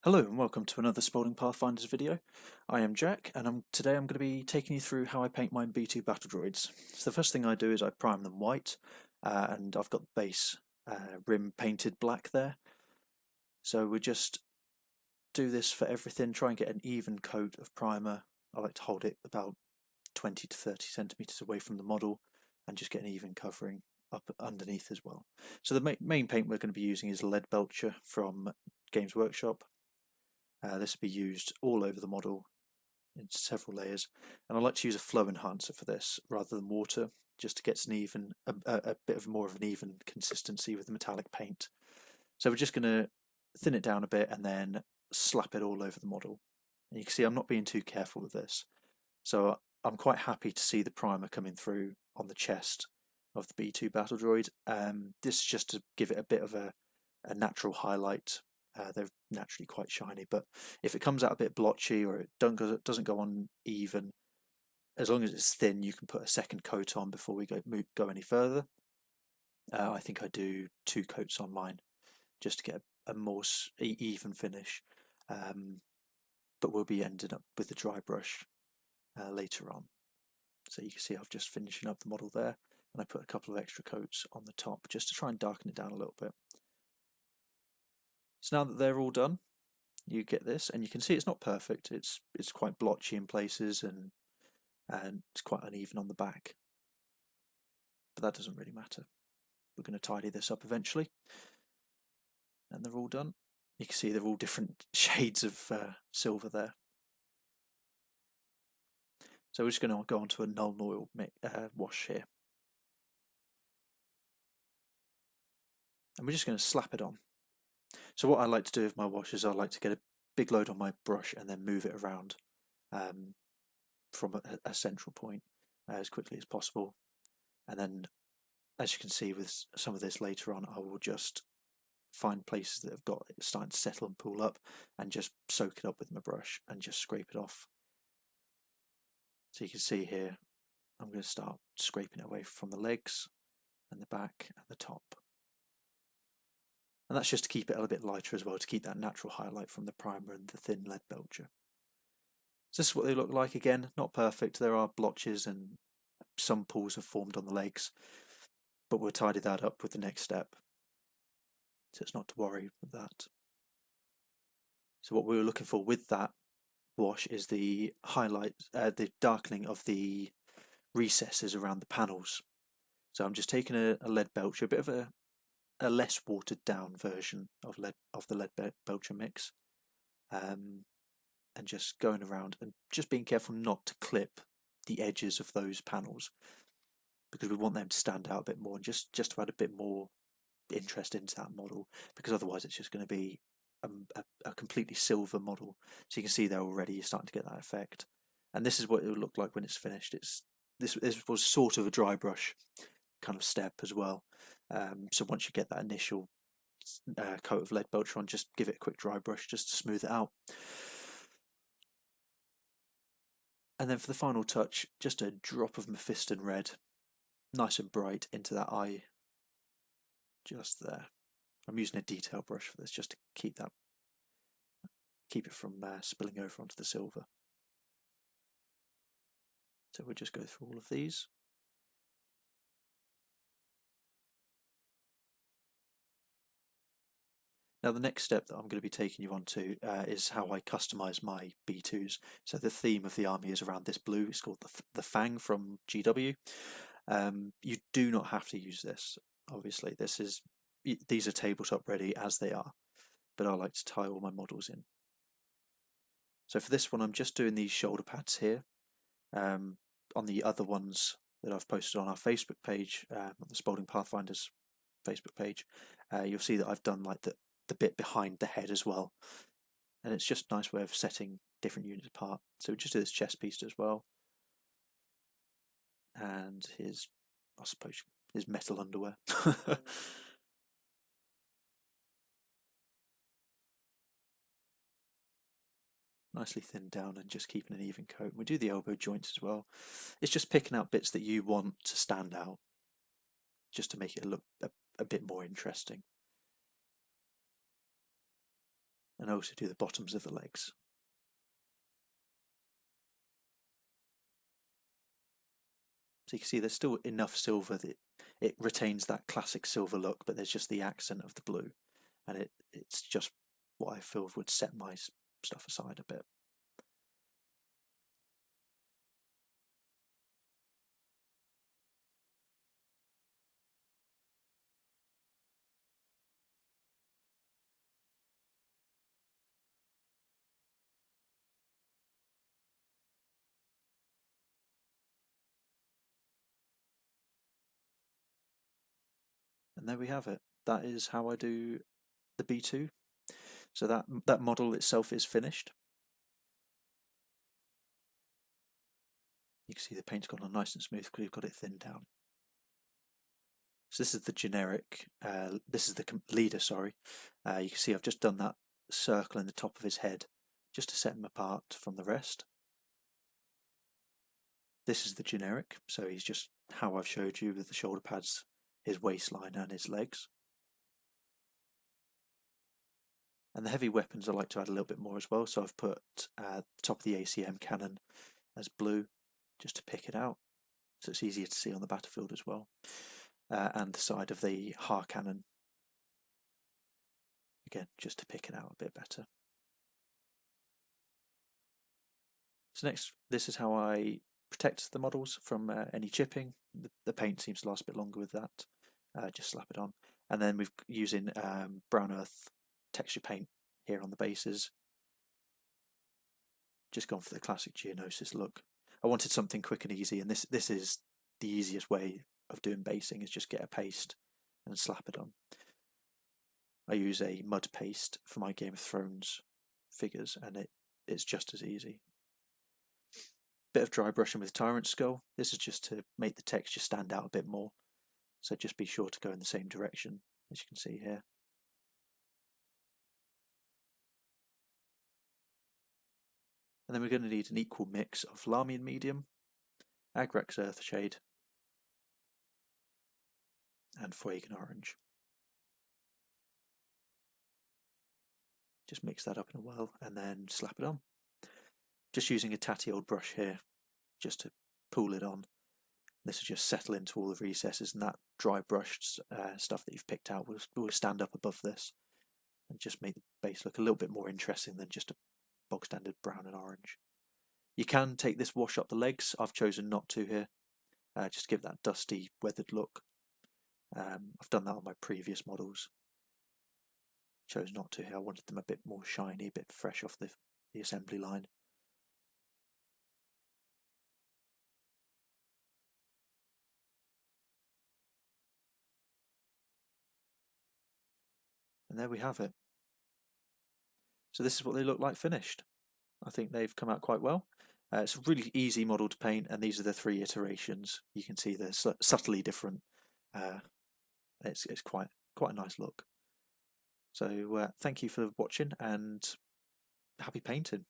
Hello and welcome to another Spalding Pathfinders video. I am Jack and today I'm going to be taking you through how I paint my B2 Battle Droids. So the first thing I do is I prime them white and I've got the base rim painted black there. So we just do this for everything, try and get an even coat of primer. I like to hold it about 20 to 30 centimeters away from the model and just get an even covering up underneath as well. So the main paint we're going to be using is Lead Belcher from Games Workshop. This will be used all over the model in several layers, and I like to use a flow enhancer for this rather than water, just to get a bit of more of an even consistency with the metallic paint. So we're just going to thin it down a bit and then slap it all over the model. And you can see I'm not being too careful with this, so I'm quite happy to see the primer coming through on the chest of the B2 Battle Droid. This is just to give it a bit of a natural highlight. They're naturally quite shiny, but if it comes out a bit blotchy or it doesn't go on even, as long as it's thin, you can put a second coat on before we go any further. I think I do 2 coats on mine just to get a more even finish, but we'll be ending up with the dry brush later on. So you can see I've just finishing up the model there, and I put a couple of extra coats on the top just to try and darken it down a little bit. So now that they're all done, you get this, and you can see it's not perfect. It's quite blotchy in places, and it's quite uneven on the back. But that doesn't really matter. We're going to tidy this up eventually, and they're all done. You can see they're all different shades of silver there. So we're just going to go on to a null oil wash here, and we're just going to slap it on. So what I like to do with my wash is I like to get a big load on my brush and then move it around from a central point as quickly as possible. And then, as you can see with some of this later on, I will just find places that have got it starting to settle and pull up and just soak it up with my brush and just scrape it off. So you can see here, I'm going to start scraping it away from the legs and the back and the top. And that's just to keep it a little bit lighter as well, to keep that natural highlight from the primer and the thin lead belcher. So this is what they look like again, not perfect. There are blotches and some pulls have formed on the legs, but we'll tidy that up with the next step. So it's not to worry with that. So what we were looking for with that wash is the the darkening of the recesses around the panels. So I'm just taking a lead belcher, a bit of a less watered down version of the lead belcher mix, and just going around and just being careful not to clip the edges of those panels, because we want them to stand out a bit more and just to add a bit more interest into that model, because otherwise it's just going to be a completely silver model. So you can see there already you're starting to get that effect, and this is what it will look like when it's finished. This was sort of a dry brush kind of step as well. So once you get that initial coat of lead belcher on, just give it a quick dry brush just to smooth it out. And then for the final touch, just a drop of Mephiston red, nice and bright into that eye, just there. I'm using a detail brush for this just to keep it from spilling over onto the silver. So we'll just go through all of these. Now the next step that I'm going to be taking you on to is how I customise my B2s. So the theme of the army is around this blue. It's called the Fang from GW. You do not have to use this, obviously. These are tabletop ready as they are, but I like to tie all my models in. So for this one I'm just doing these shoulder pads here. On the other ones that I've posted on our Facebook page, on the Spalding Pathfinders Facebook page, you'll see that I've done like the bit behind the head as well, and it's just a nice way of setting different units apart. So we just do this chest piece as well, and I suppose his metal underwear. Nicely thinned down and just keeping an even coat. We do the elbow joints as well. It's just picking out bits that you want to stand out, just to make it look a bit more interesting. and also do the bottoms of the legs. So you can see there's still enough silver that it retains that classic silver look, but there's just the accent of the blue, and it's just what I feel would set my stuff aside a bit. And there we have it. That is how I do the B2. So that model itself is finished. You can see the paint's gone on nice and smooth because we've got it thinned down. So this is the generic, this is the leader, sorry. You can see I've just done that circle in the top of his head just to set him apart from the rest. This is the generic, so he's just how I've showed you with the shoulder pads, his waistline and his legs. And the heavy weapons I like to add a little bit more as well, so I've put the top of the ACM cannon as blue just to pick it out, so it's easier to see on the battlefield as well. And the side of the HAR cannon, again, just to pick it out a bit better. So next, this is how I protect the models from any chipping. The paint seems to last a bit longer with that. Just slap it on. And then we're using brown earth texture paint here on the bases. Just gone for the classic Geonosis look. I wanted something quick and easy, and this is the easiest way of doing basing, is just get a paste and slap it on. I use a mud paste for my Game of Thrones figures, and it's just as easy. Bit of dry brushing with Tyrant Skull. This is just to make the texture stand out a bit more, so just be sure to go in the same direction as you can see here. And then we're going to need an equal mix of Lamian Medium, Agrax Earthshade, and Fuegan Orange. Just mix that up in a whirl and then slap it on. Just using a tatty old brush here just to pull it on. This will just settle into all the recesses, and that dry brushed stuff that you've picked out will stand up above this and just make the base look a little bit more interesting than just a bog standard brown and orange. You can take this wash up the legs. I've chosen not to here, just give that dusty, weathered look. I've done that on my previous models. Chose not to here. I wanted them a bit more shiny, a bit fresh off the assembly line. And there we have it. So this is what they look like finished. I think they've come out quite well. It's a really easy model to paint, and these are the 3 iterations. You can see they're subtly different. It's quite a nice look. So thank you for watching, and happy painting.